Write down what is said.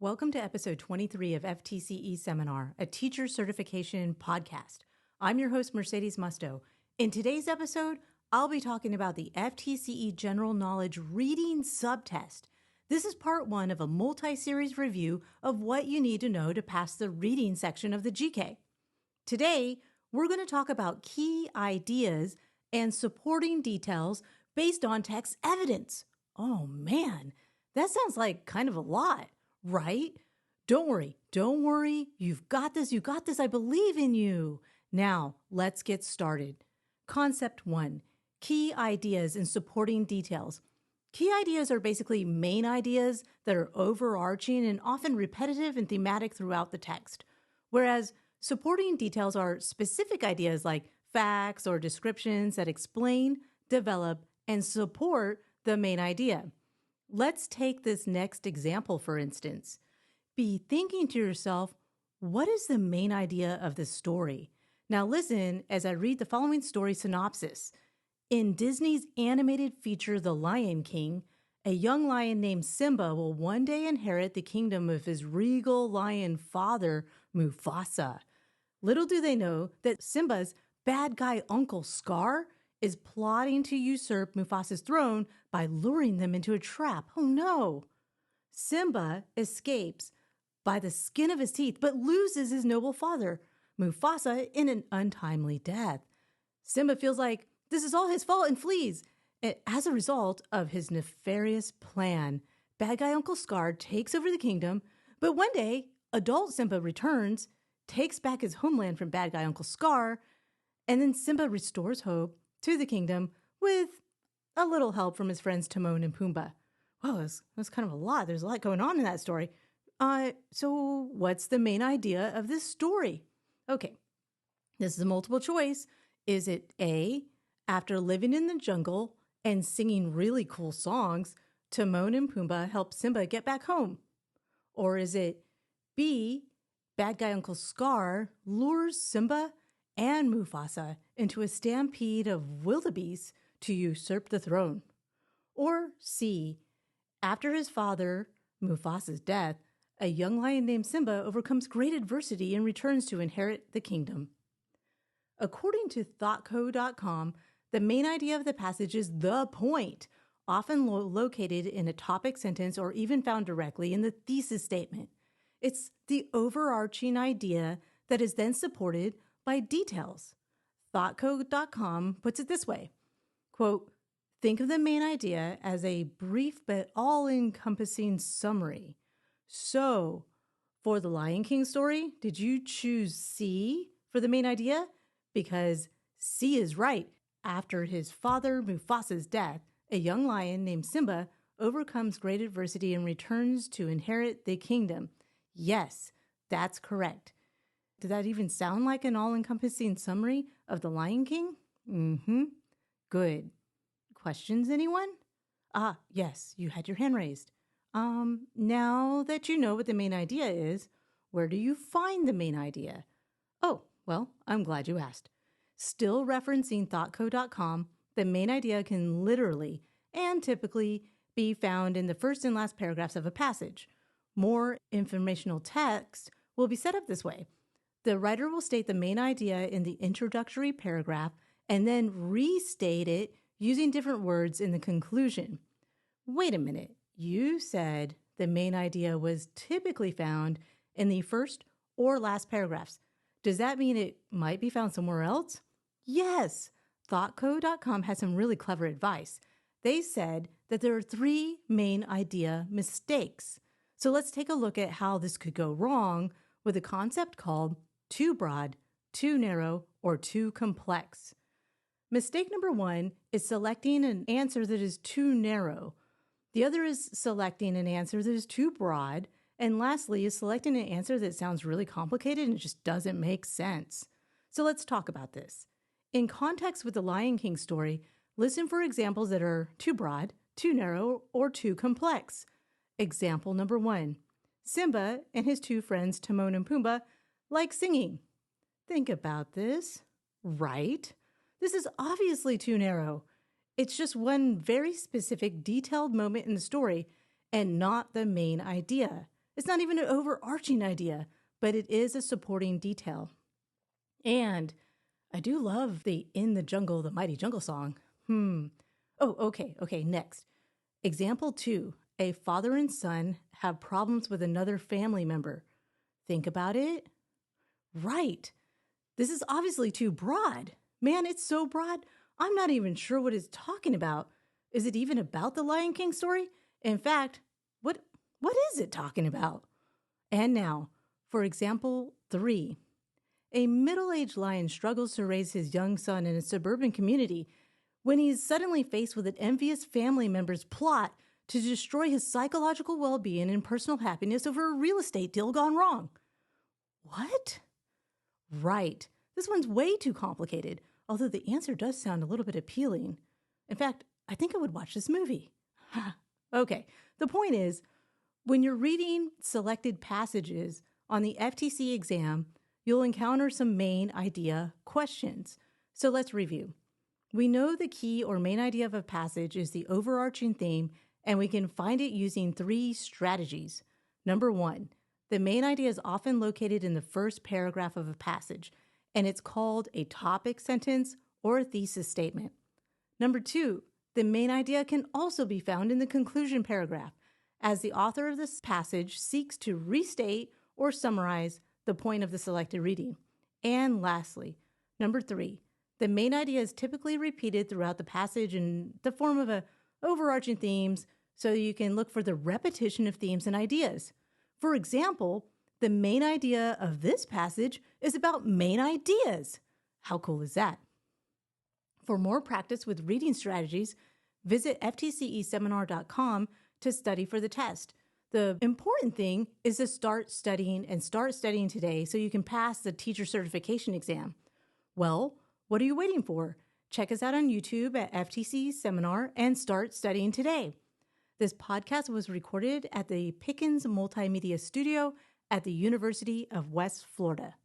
Welcome to episode 23 of FTCE Seminar, a teacher certification podcast. I'm your host, Mercedes Musto. In today's episode, I'll be talking about the FTCE General Knowledge Reading Subtest. This is part one of a multi-series review of what you need to know to pass the reading section of the GK. Today, we're going to talk about key ideas and supporting details based on text evidence. Oh man, that sounds like kind of a lot. Right? Don't worry. You've got this. I believe in you. Now, let's get started. Concept 1, key ideas and supporting details. Key ideas are basically main ideas that are overarching and often repetitive and thematic throughout the text, whereas supporting details are specific ideas like facts or descriptions that explain, develop, and support the main idea. Let's take this next example, for instance. Be thinking to yourself, what is the main idea of this story? Now listen as I read the following story synopsis. In Disney's animated feature, The Lion King, a young lion named Simba will one day inherit the kingdom of his regal lion father, Mufasa. Little do they know that Simba's bad guy uncle Scar is plotting to usurp Mufasa's throne by luring them into a trap. Oh no! Simba escapes by the skin of his teeth, but loses his noble father, Mufasa, in an untimely death. Simba feels like this is all his fault and flees. As a result of his nefarious plan, bad guy Uncle Scar takes over the kingdom, but one day, adult Simba returns, takes back his homeland from bad guy Uncle Scar, and then Simba restores hope to the kingdom with a little help from his friends Timon and Pumbaa. Wow, that's kind of a lot. There's a lot going on in that story. So what's the main idea of this story? Okay, this is a multiple choice. Is it A, after living in the jungle and singing really cool songs, Timon and Pumbaa help Simba get back home? Or is it B, bad guy Uncle Scar lures Simba and Mufasa into a stampede of wildebeest to usurp the throne? Or C, after his father, Mufasa's death, a young lion named Simba overcomes great adversity and returns to inherit the kingdom. According to thoughtco.com, the main idea of the passage is the point, often located in a topic sentence or even found directly in the thesis statement. It's the overarching idea that is then supported by details. Thoughtco.com puts it this way, quote, think of the main idea as a brief but all-encompassing summary. So, for the Lion King story, did you choose C for the main idea? Because C is right. After his father Mufasa's death, a young lion named Simba overcomes great adversity and returns to inherit the kingdom. Yes, that's correct. Did that even sound like an all-encompassing summary of The Lion King? Mm-hmm. Good. Questions, anyone? Yes, you had your hand raised. Now that you know what the main idea is, where do you find the main idea? Oh, well, I'm glad you asked. Still referencing thoughtco.com, the main idea can literally and typically be found in the first and last paragraphs of a passage. More informational text will be set up this way. The writer will state the main idea in the introductory paragraph and then restate it using different words in the conclusion. Wait a minute, you said the main idea was typically found in the first or last paragraphs. Does that mean it might be found somewhere else? Yes, thoughtco.com has some really clever advice. They said that there are 3 main idea mistakes. So let's take a look at how this could go wrong with a concept called too broad, too narrow, or too complex. Mistake number 1 is selecting an answer that is too narrow. The other is selecting an answer that is too broad. And lastly is selecting an answer that sounds really complicated and just doesn't make sense. So let's talk about this. In context with the Lion King story, listen for examples that are too broad, too narrow, or too complex. Example number 1. Simba and his 2 friends Timon and Pumbaa like singing. Think about this, right? This is obviously too narrow. It's just one very specific detailed moment in the story and not the main idea. It's not even an overarching idea, but it is a supporting detail. And I do love the In the Jungle, the Mighty Jungle song. Oh, okay, next. Example 2, a father and son have problems with another family member. Think about it. Right. This is obviously too broad. Man, it's so broad, I'm not even sure what it's talking about. Is it even about the Lion King story? In fact, what is it talking about? And now, for example 3. A middle-aged lion struggles to raise his young son in a suburban community when he is suddenly faced with an envious family member's plot to destroy his psychological well-being and personal happiness over a real estate deal gone wrong. What? Right. This one's way too complicated, although the answer does sound a little bit appealing. In fact, I think I would watch this movie. Okay, the point is, when you're reading selected passages on the FTCE exam, you'll encounter some main idea questions. So let's review. We know the key or main idea of a passage is the overarching theme, and we can find it using 3 strategies. Number 1, the main idea is often located in the first paragraph of a passage, and it's called a topic sentence or a thesis statement. Number 2, the main idea can also be found in the conclusion paragraph, as the author of this passage seeks to restate or summarize the point of the selected reading. And lastly, number 3, the main idea is typically repeated throughout the passage in the form of overarching themes, so you can look for the repetition of themes and ideas. For example, the main idea of this passage is about main ideas. How cool is that? For more practice with reading strategies, visit ftceseminar.com to study for the test. The important thing is to start studying today so you can pass the teacher certification exam. Well, what are you waiting for? Check us out on YouTube at FTCE Seminar and start studying today. This podcast was recorded at the Pickens Multimedia Studio at the University of West Florida.